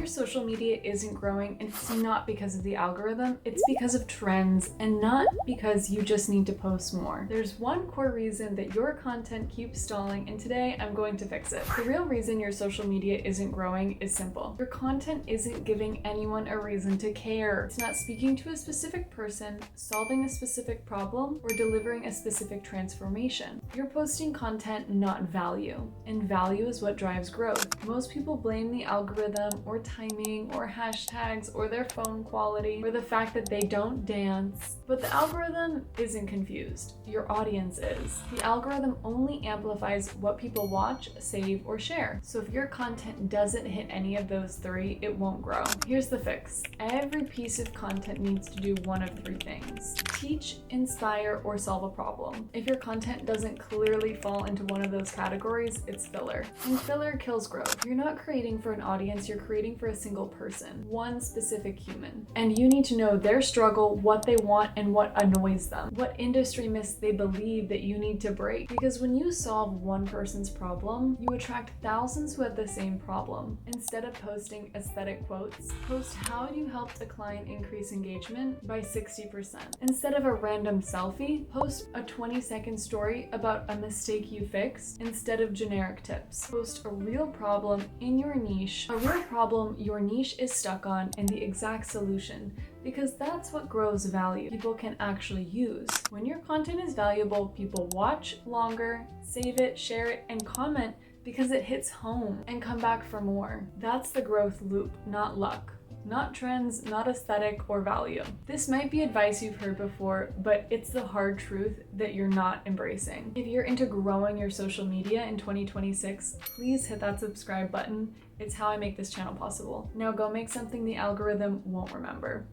social media isn't growing, it's not because of the algorithm, it's because of trends and not because you just need to post more. There's one core reason that your content keeps stalling, and today I'm going to fix it. The real reason your social media isn't growing is simple. Your content isn't giving anyone a reason to care. It's not speaking to a specific person, solving a specific problem, or delivering a specific transformation. You're posting content, not value, and value is what drives growth. Most people blame the algorithm or timing or hashtags or their phone quality or the fact that they don't dance, but the algorithm isn't confused. Your audience is. The algorithm only amplifies what people watch, save, or share. So if your content doesn't hit any of those three, it won't grow. Here's the fix. Every piece of content needs to do one of three things: teach, inspire, or solve a problem. If your content doesn't clearly fall into one of those categories, it's filler. And filler kills growth. You're not creating for an audience, you're creating for a single person, one specific human. And you need to know their struggle, what they want, and what annoys them, what industry myths they believe that you need to break. Because when you solve one person's problem, you attract thousands who have the same problem. Instead of posting aesthetic quotes, post how you helped a client increase engagement by 60%. Instead of a random selfie, post a 20-second story about a mistake you fixed instead of generic tips. Post a real problem in your niche, a real problem your niche is stuck on, and the exact solution, because that's what grows value people can actually use. When your content is valuable, people watch longer, save it, share it, and comment because it hits home and come back for more. That's the growth loop, not luck. Not trends, not aesthetic or value. This might be advice you've heard before, but it's the hard truth that you're not embracing. If you're into growing your social media in 2026, please hit that subscribe button. It's how I make this channel possible. Now go make something the algorithm won't remember.